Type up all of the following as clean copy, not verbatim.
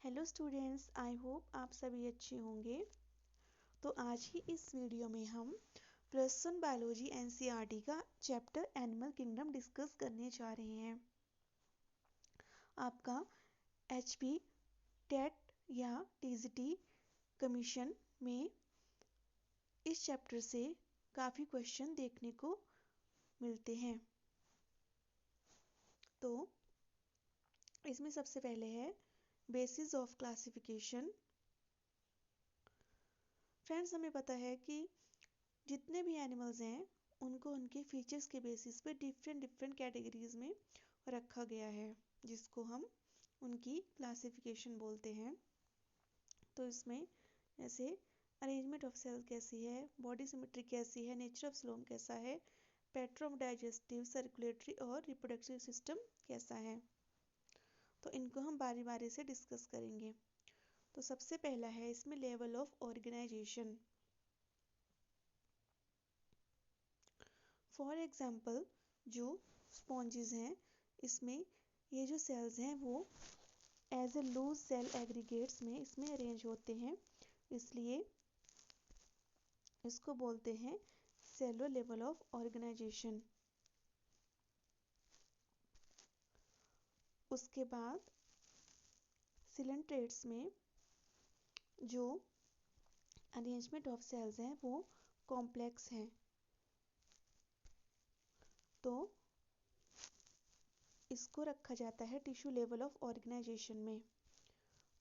Hello students, I hope आप सभी अच्छे होंगे। तो आज की इस वीडियो में हम +1 बायोलॉजी एनसीईआरटी का चैप्टर एनिमल किंगडम डिस्कस करने जा रहे हैं। आपका एचपी टेट या टीजीटी कमीशन में इस चैप्टर से काफ़ी क्वेश्चन देखने को मिलते हैं। तो इसमें सबसे पहले है बेसिस ऑफ क्लासिफिकेशन। फ्रेंड्स, हमें पता है कि जितने भी एनिमल्स हैं उनको उनके फीचर्स के बेसिस पे डिफरेंट कैटेगरीज में रखा गया है, जिसको हम उनकी क्लासिफिकेशन बोलते हैं। तो इसमें जैसे अरेंजमेंट ऑफ सेल कैसी है, बॉडी सिमेट्री कैसी है, नेचर ऑफ स्लोम कैसा है, पैटर्न ऑफ डाइजेस्टिव, सर्कुलेटरी और रिप्रोडक्टिव सिस्टम कैसा है। तो इनको हम बारी बारी से डिस्कस करेंगे। तो सबसे पहला है इसमें level of organisation. For example जो स्पॉन्जेस हैं, इसमें ये जो सेल्स हैं वो as a loose cell aggregates में इसमें अरेंज होते हैं, इसलिए इसको बोलते हैं सेलुलर लेवल ऑफ ऑर्गेनाइजेशन। उसके बाद सिलेंट्रेट्स में जो अरेंजमेंट ऑफ सेल्स हैं वो कॉम्प्लेक्स हैं, तो इसको रखा जाता है टिश्यू लेवल ऑफ ऑर्गेनाइजेशन में।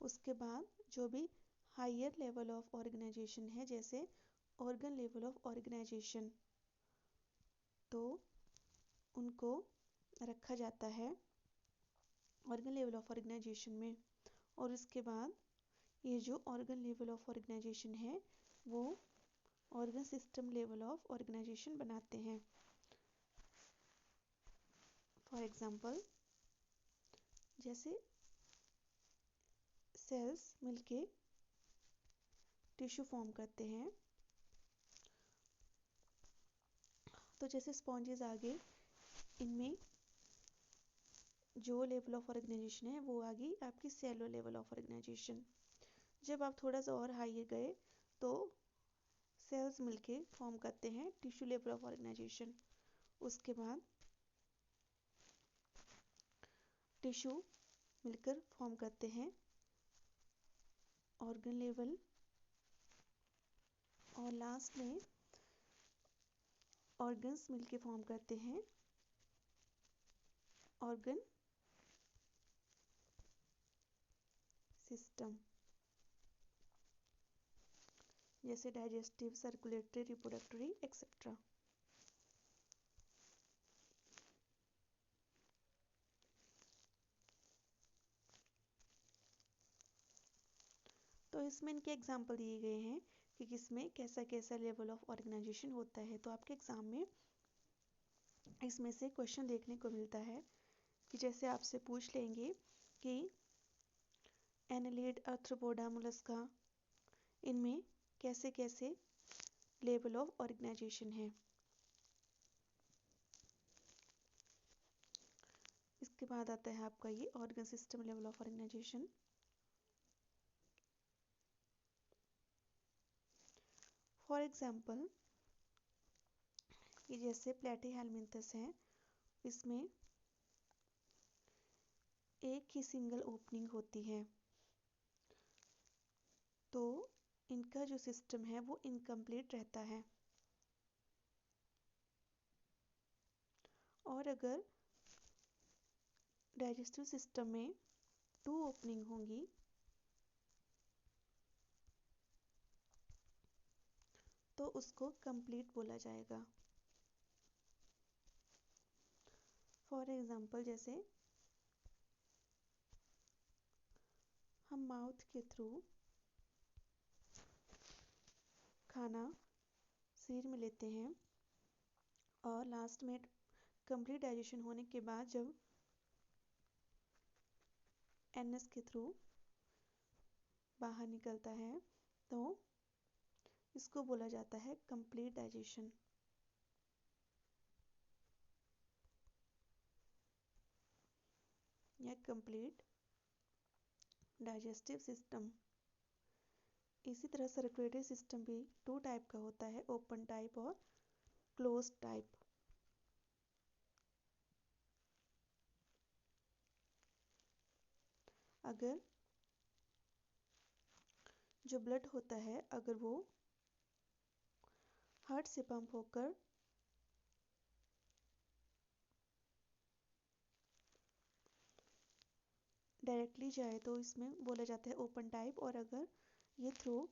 उसके बाद जो भी हायर लेवल ऑफ ऑर्गेनाइजेशन है, जैसे ऑर्गन लेवल ऑफ ऑर्गेनाइजेशन, तो उनको रखा जाता है ऑर्गन लेवल ऑफ ऑर्गेनाइजेशन में। और इसके बाद ये जो ऑर्गन लेवल ऑफ ऑर्गेनाइजेशन है वो organ system level of organisation बनाते हैं। फॉर एग्जांपल जैसे सेल्स मिलके टिश्यू फॉर्म करते हैं, तो जैसे स्पॉन्जेस आगे, इनमें जो लेवल ऑफ ऑर्गेनाइजेशन है वो आ गई आपकी सेलुलर लेवल ऑफ ऑर्गेनाइजेशन। जब आप थोड़ा सा और हाई गए तो सेल्स मिलके फॉर्म करते हैं टिश्यू लेवल ऑफ ऑर्गेनाइजेशन। उसके बाद टिश्यू मिलकर फॉर्म करते हैं ऑर्गन लेवल, और लास्ट में ऑर्गन्स मिलके फॉर्म करते हैं ऑर्गन सिस्टम, जैसे डाइजेस्टिव, सर्कुलेटरी, रिप्रोडक्टरी एक्सेट्रा। तो इसमें इनके एग्जाम्पल दिए गए हैं कि किसमें कैसा कैसा लेवल ऑफ ऑर्गेनाइजेशन होता है। तो आपके एग्जाम में इसमें से क्वेश्चन देखने को मिलता है कि जैसे आपसे पूछ लेंगे कि एनालिड, आर्थ्रोपोडा, मोलस्का, इनमें कैसे कैसे लेवल ऑफ ऑर्गेनाइजेशन है। इसके बाद आता है आपका ये organ system level of organisation. For example ये जैसे प्लेटीहेल्मिन्थस है, इसमें एक ही सिंगल ओपनिंग होती है, तो इनका जो सिस्टम है वो इनकम्प्लीट रहता है। और अगर डाइजेस्टिव सिस्टम में 2 ओपनिंग होंगी तो उसको कंप्लीट बोला जाएगा। फॉर एग्जांपल जैसे हम माउथ के थ्रू खाना शरीर में लेते हैं, और लास्ट में कंप्लीट डाइजेशन होने के बाद जब एनएस के थ्रू बाहर निकलता है तो इसको बोला जाता है कंप्लीट डाइजेशन। या कंप्लीट डाइजेस्टिव सिस्टम। इसी तरह सर्कुलेटरी सिस्टम भी 2 टाइप का होता है, ओपन टाइप और क्लोज टाइप। अगर जो ब्लड होता है अगर वो हार्ट से पंप होकर डायरेक्टली जाए तो इसमें बोला जाता है ओपन टाइप, और अगर ये through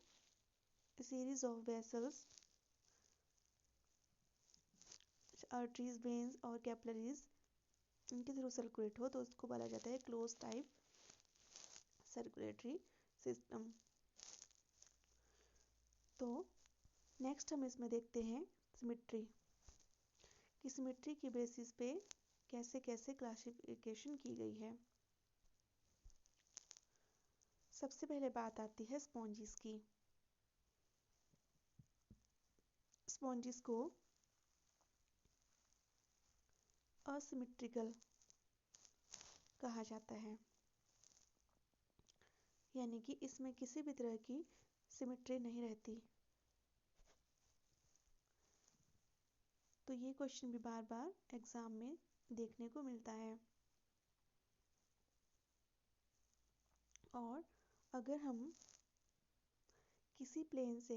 series of vessels, arteries, veins और कैपिलरीज इनके थ्रू सर्कुलेट हो तो उसको बोला जाता है क्लोज टाइप सर्कुलेटरी सिस्टम। तो नेक्स्ट हम इसमें देखते हैं सिमेट्री, कि सिमेट्री की बेसिस पे कैसे कैसे क्लासिफिकेशन की गई है। सबसे पहले बात आती है स्पॉन्जिस की। स्पॉन्जिस को असिमेट्रिकल कहा जाता है, यानी कि इसमें किसी भी तरह की सिमेट्री नहीं रहती। तो ये क्वेश्चन भी बार बार एग्जाम में देखने को मिलता है। और अगर हम किसी प्लेन से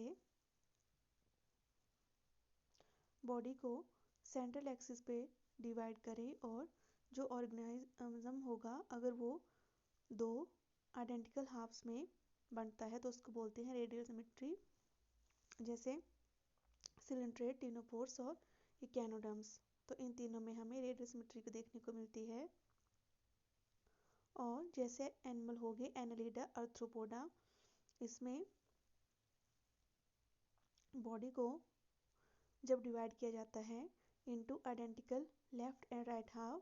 बॉडी को सेंट्रल एक्सिस पे डिवाइड करें और जो ऑर्गेनिज्म होगा अगर वो 2 आइडेंटिकल हाफ्स में बनता है तो उसको बोलते हैं रेडियल सिमेट्री, जैसे सिलेंट्रेट, टिनोफोर्स और इकेनोडर्म्स। तो इन तीनों में हमें रेडियल सिमेट्री को देखने को मिलती है। और जैसे एनिमल हो गए एनालिडा, आर्थ्रोपोडा, इसमें बॉडी को जब डिवाइड किया जाता है into identical left and right half,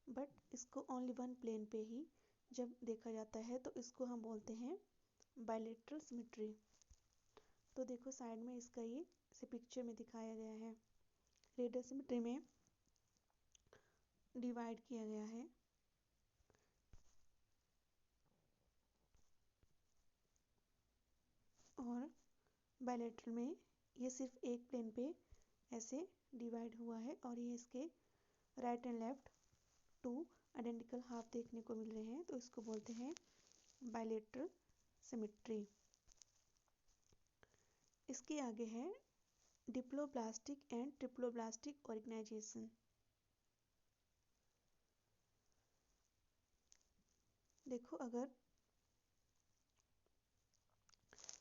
but इसको ओनली वन प्लेन पे ही जब देखा जाता है तो इसको हम बोलते हैं बायलेटरल सिमेट्री। तो देखो साइड में इसका ये इसे पिक्चर में दिखाया गया है। रेडियल सिमेट्री में डिवाइड किया गया है और बायलेटरल में ये सिर्फ एक प्लेन पे ऐसे डिवाइड हुआ है और ये इसके right and left 2 identical half देखने को मिल रहे हैं, तो इसको बोलते हैं बायलेटरल सिमेट्री। इसके आगे है डिप्लोब्लास्टिक एंड ट्रिप्लोब्लास्टिक ऑर्गेनाइजेशन। देखो अगर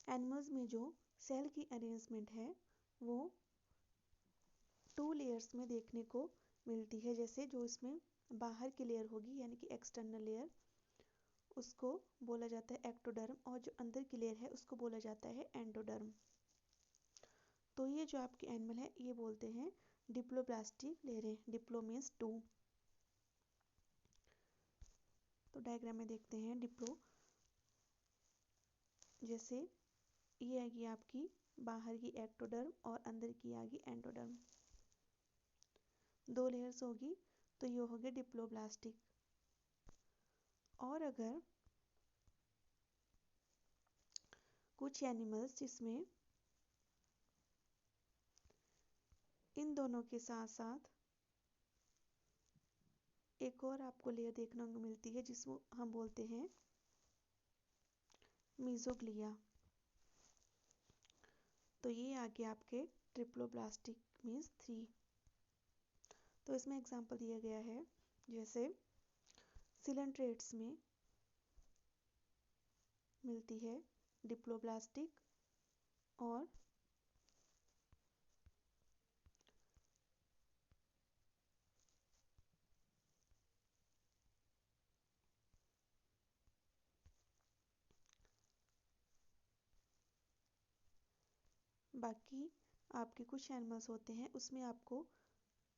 एनिमल्स में जो सेल की अरेंजमेंट है वो 2 लेयर्स में देखने को मिलती है, जैसे जो इसमें बाहर की लेयर होगी यानी कि एक्सटर्नल लेयर उसको बोला जाता है एक्टोडर्म, और जो अंदर की लेयर है उसको बोला जाता है एंडोडर्म। तो ये जो आपके एनिमल है ये बोलते हैं डिप्लोब्लास्टिक लेयरें, डिप्लो मीन्स 2। तो डायग्राम में देखते हैं डिप्लो, जैसे ये आएगी आपकी बाहर की एक्टोडर्म और अंदर की आएगी एंडोडर्म, 2 लेयर्स होगी तो ये हो गया डिप्लोब्लास्टिक। और अगर कुछ एनिमल्स जिसमें इन दोनों के साथ साथ एक और आपको लेयर देखने को मिलती है जिसको हम बोलते हैं मीजोग्लिया, तो ये आ गया आपके ट्रिप्लोब्लास्टिक मीन्स 3। तो इसमें एग्जांपल दिया गया है जैसे सिलेंट्रेट्स में मिलती है डिप्लोब्लास्टिक और बाकी आपके कुछ एनिमल्स होते हैं उसमें आपको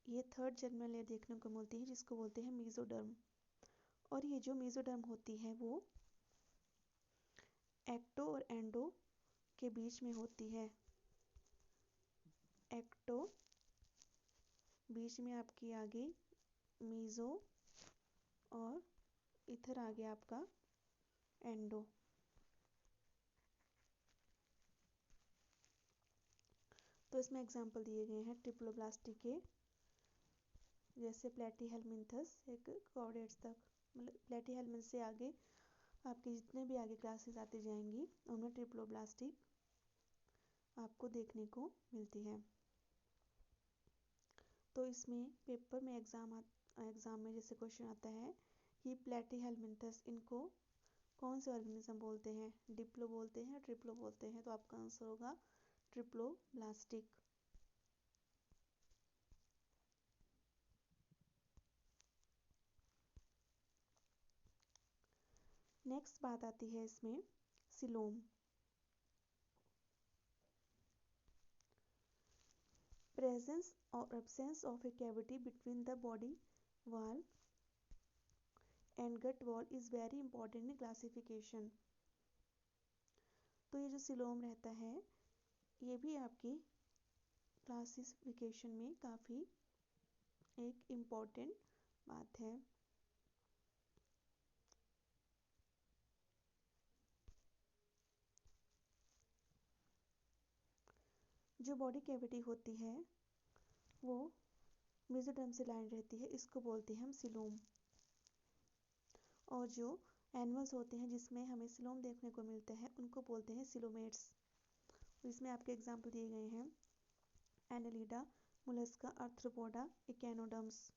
ये 3rd जर्मिनल लेयर देखने को मिलती है जिसको बोलते हैं मीजोडर्म। और ये जो मीजोडर्म होती है वो एक्टो और एंडो के बीच में होती है। एक्टो बीच में आपकी आ गई मीजो और इधर आ गया आपका एंडो। तो इसमें एग्जाम्पल दिए गए हैं ट्रिप्लोब्लास्टी के, जैसे प्लेटीहेलमिन्थस एक कॉर्डेट्स तक, मतलब प्लेटीहेलमिन्थस से आगे आपके जितने भी आगे क्लासेस आती जाएंगी उनमें ट्रिप्लोब्लास्टी आपको देखने को मिलती है। तो इसमें पेपर में एग्जाम में जैसे क्वेश्चन आता है कि प्लेटीहेलमिन्थस इनको कौन से ऑर्गेनिज्म बोलते हैं, डिप्लो बोलते हैं, ट्रिप्लो बोलते हैं, तो आपका आंसर होगा ट्रिप्लोब्लास्टिक। नेक्स्ट बात आती है इसमें सिलोम। प्रेजेंस और absence of a cavity between the body wall and gut wall is very important in classification. तो ये जो सिलोम रहता है ये भी आपकी क्लासिफिकेशन में काफ़ी एक इम्पॉर्टेंट बात है। जो बॉडी कैविटी होती है वो मेसोडर्म से लाइन रहती है, इसको बोलते हैं हम सिलोम। और जो एनिमल्स होते हैं जिसमें हमें सिलोम देखने को मिलता है उनको बोलते हैं सिलोमेट्स। इसमें आपके एग्जाम्पल दिए गए हैं एनालिडा, मोलस्का, आर्थ्रोपोडा, इकेनोडर्म्स।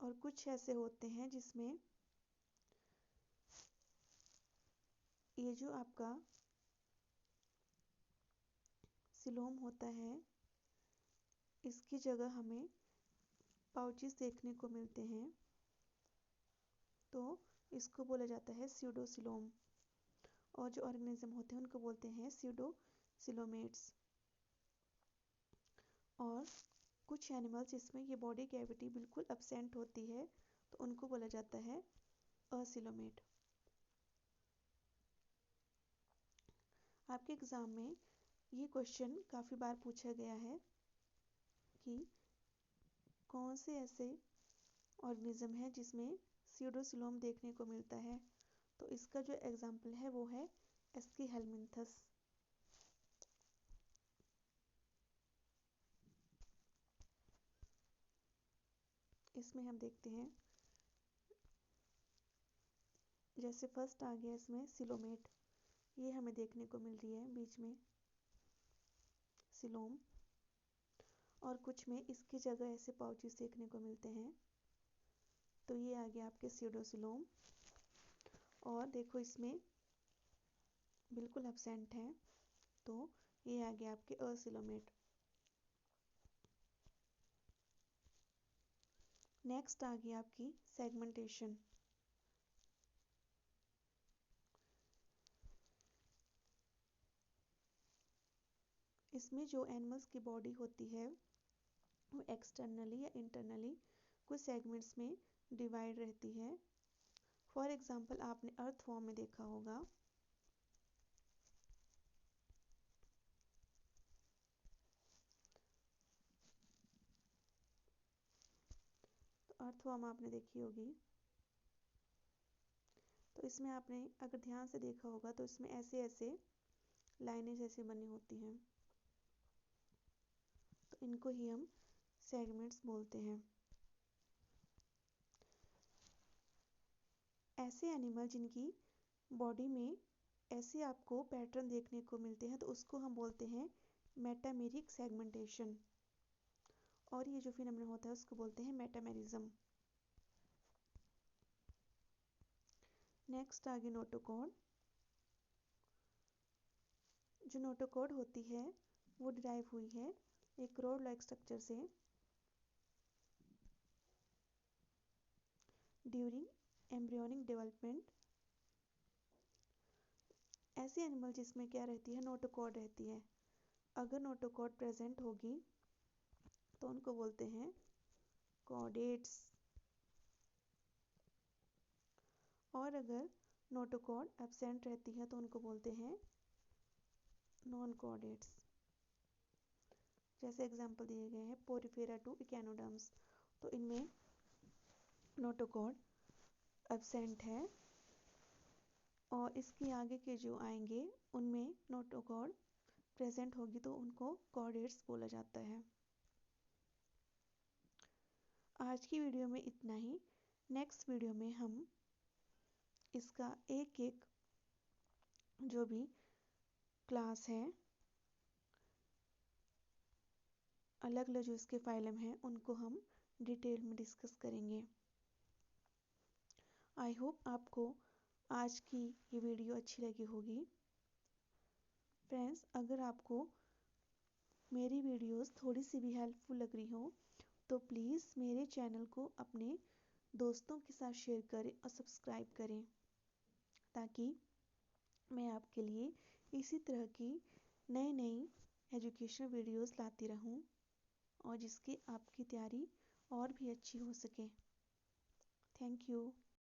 और कुछ ऐसे होते हैं जिसमें ये जो आपका सिलोम होता है इसकी जगह हमें पाउचेस देखने को मिलते हैं, तो इसको बोला जाता है स्यूडोसिलोम। और जो ऑर्गेनिज्म होते हैं उनको बोलते हैं स्यूडोसिलोमेट्स। और कुछ एनिमल्स जिसमें ये बॉडी कैविटी बिल्कुल एब्सेंट होती है तो उनको बोला जाता है असिलोमेट। आपके एग्जाम में ये क्वेश्चन काफ़ी बार पूछा गया है कि कौन से ऐसे ऑर्गेनिज्म है जिसमें स्यूडोसिलोम देखने को मिलता है। तो इसका जो एग्जाम्पल है वो है एस्कीहेलमिन्थस। इसमें हम देखते हैं जैसे फर्स्ट आ गया इसमें सिलोमेट, ये हमें देखने को मिल रही है बीच में सिलोम। और कुछ में इसकी जगह ऐसे पाउचेस देखने को मिलते हैं, तो ये आ गया आपके स्यूडोसिलोम। और देखो इसमें बिल्कुल एब्सेंट है, तो ये आ गया आपके असिलोमेट। नेक्स्ट आ गया आपकी सेगमेंटेशन। इसमें जो एनिमल्स की बॉडी होती है वो एक्सटर्नली या इंटरनली कुछ सेगमेंट्स में डिवाइड रहती है। फॉर एग्जांपल आपने अर्थवॉर्म में देखा होगा, तो अर्थवॉर्म आपने देखी होगी, तो इसमें आपने अगर ध्यान से देखा होगा तो इसमें ऐसे ऐसे लाइनें जैसी बनी होती हैं, तो इनको ही हम सेगमेंट्स बोलते हैं। ऐसे एनिमल जिनकी बॉडी में ऐसे आपको पैटर्न देखने को मिलते हैं तो उसको हम बोलते हैं मेटामेरिक सेगमेंटेशन। और ये जो फिनोमेना होता है उसको बोलते हैं मेटामेरिज्म। नेक्स्ट आगे नोटोकॉड। जो नोटोकॉड होती है वो डिराइव हुई है एक रोड लाइक स्ट्रक्चर से ड्यूरिंग एम्ब्रियोनिक डेवलपमेंट। ऐसे एनिमल जिसमें क्या रहती है, नोटोकॉड रहती है। अगर नोटोकॉड प्रेजेंट होगी तो उनको बोलते हैं कॉर्डेट्स। और अगर नोटोकॉड एब्सेंट रहती है तो उनको बोलते हैं नॉन कॉर्डेट्स। जैसे एग्जांपल दिए गए हैं पोरिफेरा टू इकेनोडर्म्स, तो इनमें नोटोकॉड एब्सेंट है, और इसके आगे के जो आएंगे उनमें नॉट अ गॉड प्रेजेंट होगी तो उनको गॉडेट्स बोला जाता है। आज की वीडियो में इतना ही। नेक्स्ट वीडियो में हम इसका एक एक जो भी क्लास है, अलग अलग जो इसके फाइलम हैं, उनको हम डिटेल में डिस्कस करेंगे। आई होप आपको आज की ये वीडियो अच्छी लगी होगी। फ्रेंड्स, अगर आपको मेरी वीडियोस थोड़ी सी भी हेल्पफुल लग रही हो तो प्लीज़ मेरे चैनल को अपने दोस्तों के साथ शेयर करें और सब्सक्राइब करें, ताकि मैं आपके लिए इसी तरह की नई नई एजुकेशनल वीडियोस लाती रहूं और जिसकी आपकी तैयारी और भी अच्छी हो सके। Thank you.